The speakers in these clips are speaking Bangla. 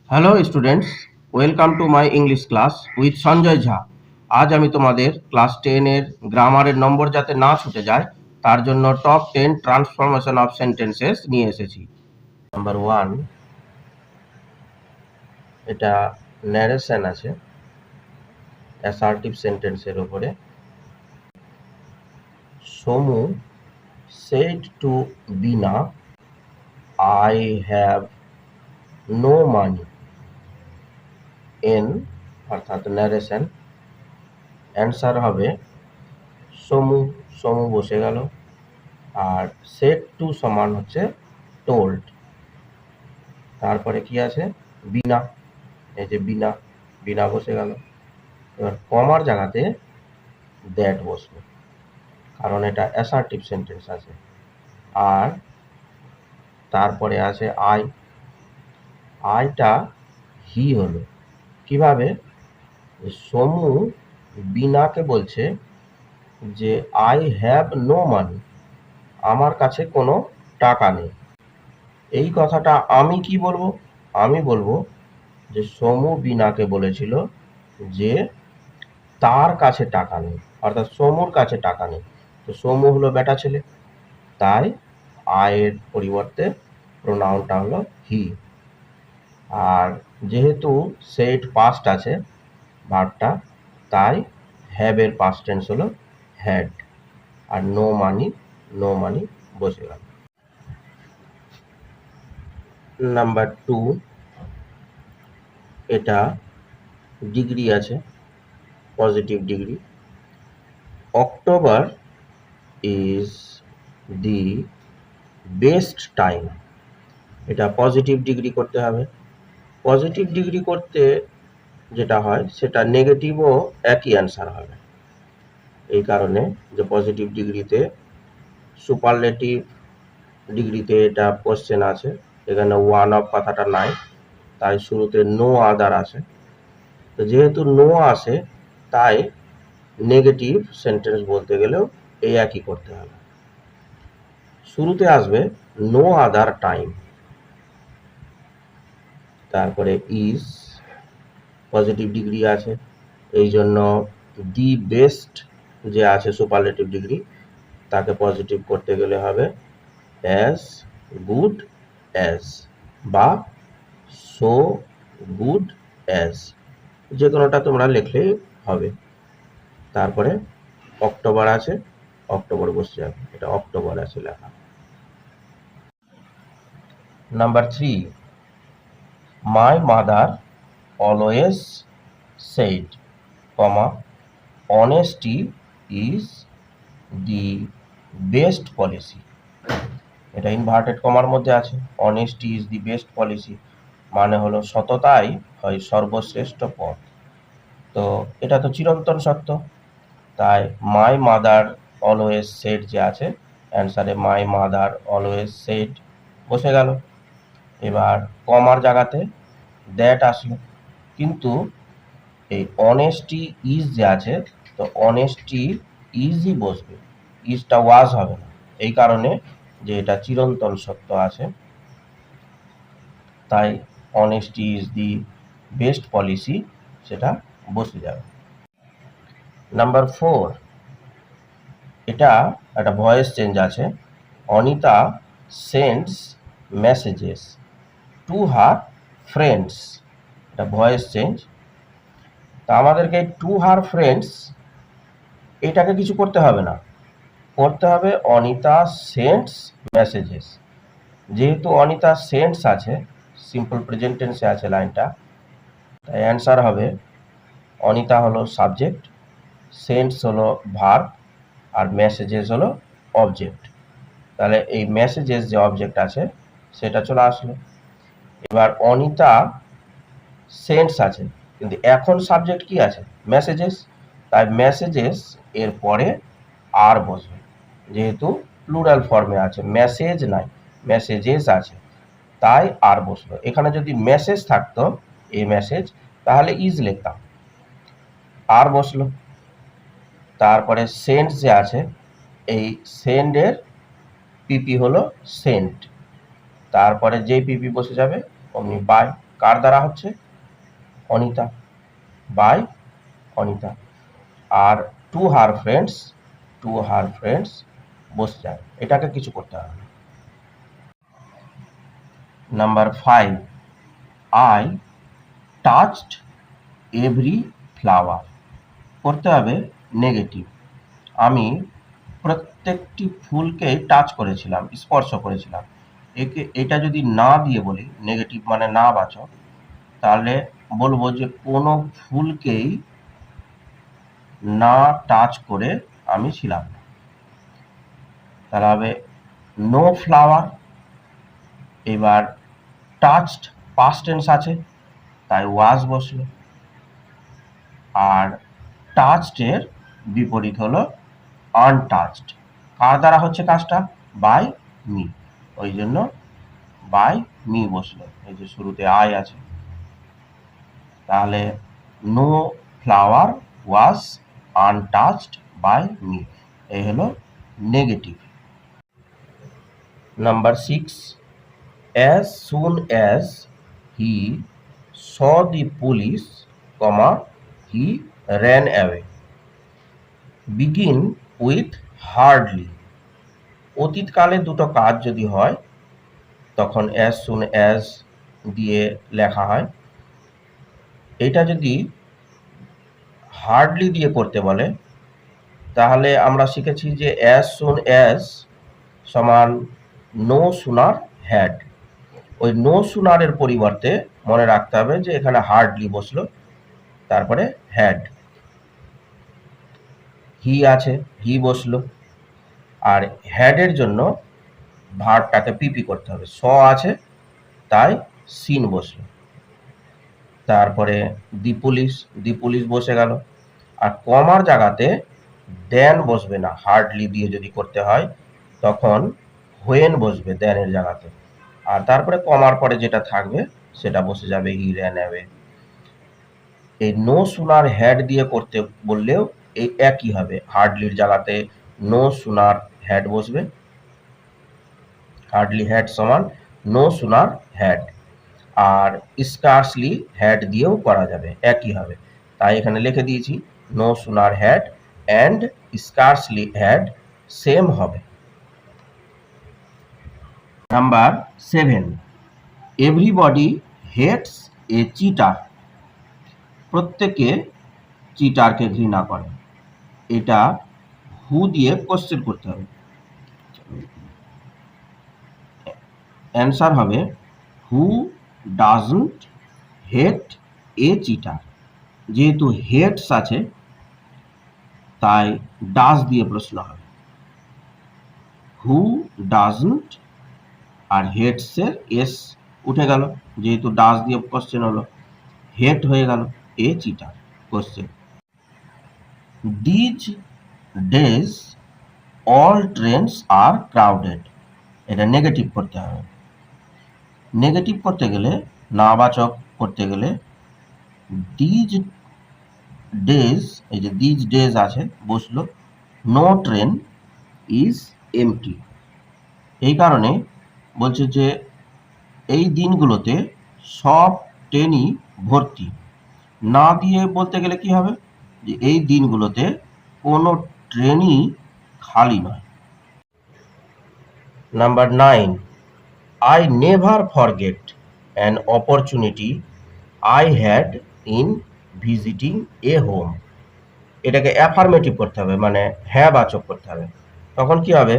Hello students, welcome to my English class with Sanjay Jha. আজ আমি তোমাদের ক্লাস 10-এর গ্রামারের নম্বর যাতে না ছুটে যায় তার জন্য টপ 10 ট্রান্সফরমেশন অফ সেন্টেন্সেস নিয়ে এসেছি। নাম্বার 1, এটা ন্যারেশন আছে অ্যাসার্টিভ সেন্টেন্সের উপরে। সমু said to Bina, I have no money in, অর্থাৎ ন্যারেশন। অ্যান্সার হবে সমু, সমু বসে গেল, আর সেট টু সমান হচ্ছে টোল্ড। তারপরে কি আছে? বিনা, এই যে বিনা, বিনা বসে গেল। এবার কমার জায়গাতে দ্যাট বসবে, কারণ এটা অ্যাসার্টিভ সেন্টেন্স আছে। আর তারপরে আছে আই, আইটা হি হলো। কিভাবে? সমু বিনাকে বলছে যে আই হ্যাভ নো মানি, আমার কাছে কোনো টাকা নেই। এই কথাটা আমি কি বলবো? আমি বলবো যে সমু বিনাকে বলেছিল যে তার কাছে টাকা নেই, অর্থাৎ সমুর কাছে টাকা নেই। তো সমু হলো বেটা ছেলে, তাই আয়ের পরিবর্তে প্রোনাউনটা হলো হি। আর যেহেতু সেট পাস্ট আছে ভার্বটা, তাই হ্যাভের পাস্ট টেন্স হলো হ্যাড। আর নো মানি, নো মানি বসে গেল। নাম্বার 2, এটা ডিগ্রি আছে, positive degree. October is the best time, এটা পজিটিভ ডিগ্রি করতে হবে। পজিটিভ ডিগ্রি করতে যেটা হয় সেটা নেগেটিভও একই অ্যান্সার হবে। এই কারণে যে পজিটিভ ডিগ্রিতে, সুপারলেটিভ ডিগ্রিতে এটা কোশ্চেন আছে, এখানে ওয়ান অফ কথাটা নাই, তাই শুরুতে নো আদার আছে। তো যেহেতু নো আসে, তাই নেগেটিভ সেন্টেন্স বলতে গেলেও এই একই করতে হবে। শুরুতে আসবে নো আদার টাইম, তারপরে ইজ, পজিটিভ ডিগ্রি আছে, এই জন্য দি বেস্ট যে আছে সুপারলেটিভ ডিগ্রি, তাকে পজিটিভ করতে গেলে হবে অ্যাজ গুড অ্যাজ বা সো গুড অ্যাজ, যে কোনোটা তোমরা লিখলেই হবে। তারপরে অক্টোবর আছে, অক্টোবর বসে যাবে, এটা অক্টোবর আছে লেখা। Number 3, my mother always said, honesty is the best policy, এটা ইনভার্টেড কমার মধ্যে আছে। Honesty is the best policy মানে হলো সততাই হয় সর্বশ্রেষ্ঠ পথ। তো এটা তো চিরন্তন সত্য, তাই মাই মাদার অলওয়েজ সেড যে আছে, অ্যান্সারে মাই মাদার অলওয়েজ সেড বসে গেল। এবার কমার জায়গাতে দ্যাট আসলো, কিন্তু এই অনেস্টি ইজ যে আছে, তো অনেস্টি ইজই বসবে, ইজটা ওয়াজ হবে না, এই কারণে যে এটা চিরন্তন সত্য আছে, তাই honesty is the best policy সেটা বসে যাবে। নাম্বার 4, এটা একটা ভয়েস চেঞ্জ আছে। Anita sends messages two her friends, এটা ভয়েস চেঞ্জ। তা আমাদেরকে টু হার ফ্রেন্ডস এটাকে কিছু করতে হবে না, করতে হবে অনিতা সেন্ডস মেসেজেস। যেহেতু অনিতা সেন্ডস আছে, সিম্পল প্রেজেন্ট টেন্সে আছে লাইনটা, তাই অ্যান্সার হবে অনিতা হলো সাবজেক্ট, সেন্ডস হলো ভার্ব, আর মেসেজেস হলো অবজেক্ট। তাহলে এই মেসেজেস যে অবজেক্ট আছে সেটা চলে আসলো। এবার অনিতা সেন্ডস আছে, কিন্তু এখন সাবজেক্ট কি আছে? মেসেজেস, তাই মেসেজেস এর পরে আর বসবে, যেহেতু প্লুরাল ফর্মে আছে, মেসেজ নাই, মেসেজেস আছে, তাই আর বসলো। এখানে যদি মেসেজ থাকতো, এই মেসেজ, তাহলে ইজ লিখতাম, আর বসলো। তারপরে সেন্ড যে আছে, এই সেন্ডের পিপি হলো সেন্ট, তারপরে যে পিপি বসে যাবে অমনি বাই, কার দ্বারা হচ্ছে? অনিতা, বাই অনিতা। আর টু হার ফ্রেন্ডস বসে যায়, এটাকে কিছু করতে হবে না। Number 5, I touched every flower, করতে হবে নেগেটিভ। আমি প্রত্যেকটি ফুলকে টাচ করেছিলাম, স্পর্শ করেছিলাম। এটা যদি না দিয়ে বলি, নেগেটিভ মানে না বাচক, তাহলে বলবো যে কোনো ফুলকেই না টাচ করে আমি ছিলাম না। তাহলে হবে নো ফ্লাওয়ার। এবার টাচড পাস্ট টেন্স আছে, তাই ওয়াজ বসলো। আর টাচড এর বিপরীত হলো আনটাচড। কার দ্বারা হচ্ছে কাজটা? বাই মি, ওই জন্য বাই মি বসলো। এই যে শুরুতে আই আছে, তাহলে no flower was untouched by me, এই হলো negative. Number 6, as soon as he saw the police, he ran away. Begin with hardly. অতীতকালে দুটো কাজ যদি হয় তখন as soon as দিয়ে লেখা হয়। এটা যদি হার্ডলি দিয়ে করতে বলে তাহলে আমরা শিখেছি যে as soon as সমান no sooner had। ওই নো সুনারের পরিবর্তে মনে রাখতে হবে যে এখানে হার্ডলি বসলো, তারপরে হ্যাড। হি আছে, হি বসলো। আর হ্যাডের জন্য ভার্বটাকে পিপি করতে হবে। স আছে তাই সিন বসলো। তারপরে দি পুলিশ বসে গেল। আর কমার জায়গাতে দেন বসবে না, হার্ডলি দিয়ে যদি করতে হয় তখন হোয়েন বসবে দেনের জায়গাতে। আর তারপরে কমার পরে যেটা থাকবে সেটা বসে যাবে হি র্যান অ্যাওয়ে। এই নো সুনার হ্যাড দিয়ে করতে বললেও এই একই হবে, হার্ডলির জায়গাতে নো সুনার হ্যাড বসবে। হার্ডলি হ্যাড সমান নো সুনার হ্যাড। আর স্কার্সলি হ্যাড দিয়েও করা যাবে, একই হবে। তাই এখানে লিখে দিয়েছি no sooner had and scarcely had same হবে। Number 7, everybody hates a cheater. প্রত্যেকে চিটারকে ঘৃণা করে। এটা হু দিয়ে কোশ্চেন করতে হবে। অ্যান্সার হবে who doesn't hate a cheater. যেহেতু হেটস আছে তাই ডাজ দিয়ে প্রশ্ন হবে। হু ডাজন্ট আর হেটসের এস উঠে গেল, যেহেতু ডাজ দিয়ে কোশ্চেন হলো, হেট হয়ে গেল a cheater question. These days all trains are crowded, এটা নেগেটিভ করতে হবে। নেগেটিভ করতে গেলে, নাবাচক করতে গেলে দিজ ডেজ, এই যে দিজ ডেজ আছে বসলো, নো ট্রেন ইজ এমটি। এই কারণে বলছে যে এই দিনগুলোতে সব ট্রেনই ভর্তি। না দিয়ে বলতে গেলে কি হবে, যে এই দিনগুলোতে কোনো ট্রেনই খালি নয়। Number 9, I never forget an opportunity I had in visiting a home. এটাকে অ্যাফার্মেটিভ করতে হবে, মানে হ্যাঁ বাচক করতে হবে। তখন কি হবে,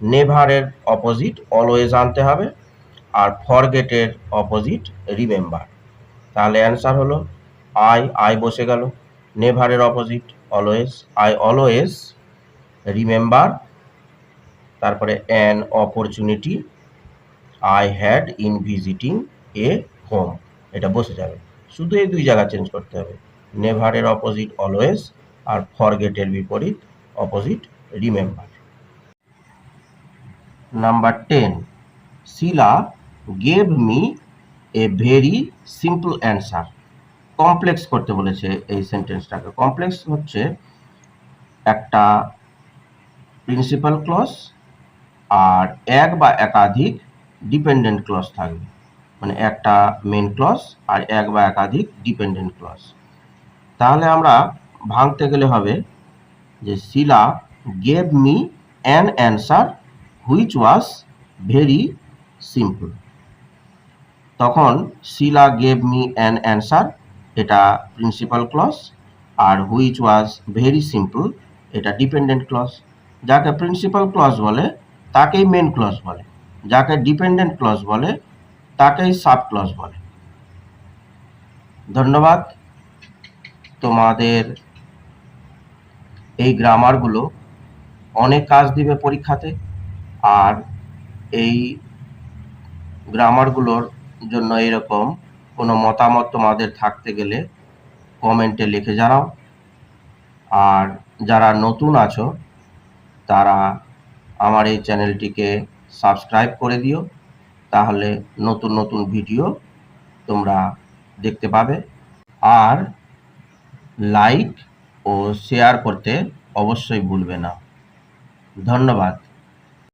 নেভারের অপোজিট অলওয়েজ আনতে হবে, আর ফরগেটের অপোজিট রিমেম্বার। তাহলে অ্যান্সার হলো আই বসে গেল, নেভারের opposite always, I always remember, তারপরে an opportunity I had in visiting a home, এটা বসে যাবে। শুধু এই দুই জায়গা চেঞ্জ করতে হবে, নেভারের অপোজিট অলওয়েজ আর ফরগেটের বিপরীত opposite remember. Number 10, Shila gave me a very simple answer. Complex করতে বলেছে এই সেন্টেন্সটাকে। কমপ্লেক্স হচ্ছে একটা প্রিন্সিপাল ক্লজ আর এক বা একাধিক ডিপেন্ডেন্ট ক্লজ থাকবে। মানে একটা মেন ক্লজ আর এক বা একাধিক ডিপেন্ডেন্ট ক্লজ। তাহলে আমরা ভাঙতে গেলে হবে যে Sheela gave me an answer which was very simple. তখন Sheela gave me an answer এটা প্রিন্সিপাল ক্লজ, আর হুইচ ওয়াজ ভেরি সিম্পল এটা ডিপেন্ডেন্ট ক্লজ। যাকে প্রিন্সিপাল ক্লজ বলে তাকেই মেন ক্লজ বলে, যাকে ডিপেন্ডেন্ট ক্লজ বলে তাকেই সাব ক্লজ বলে। ধন্যবাদ। তোমাদের এই গ্রামারগুলো অনেক কাজ দিবে পরীক্ষাতে, আর এই গ্রামারগুলোর জন্য এরকম কোনো মতামত তোমাদের থাকতে গেলে কমেন্টে লিখে জানাও। আর যারা নতুন আছো তারা আমার এই চ্যানেলটিকে সাবস্ক্রাইব করে দিও, তাহলে নতুন নতুন ভিডিও তোমরা দেখতে পাবে। আর লাইক ও শেয়ার করতে অবশ্যই ভুলবে না। ধন্যবাদ।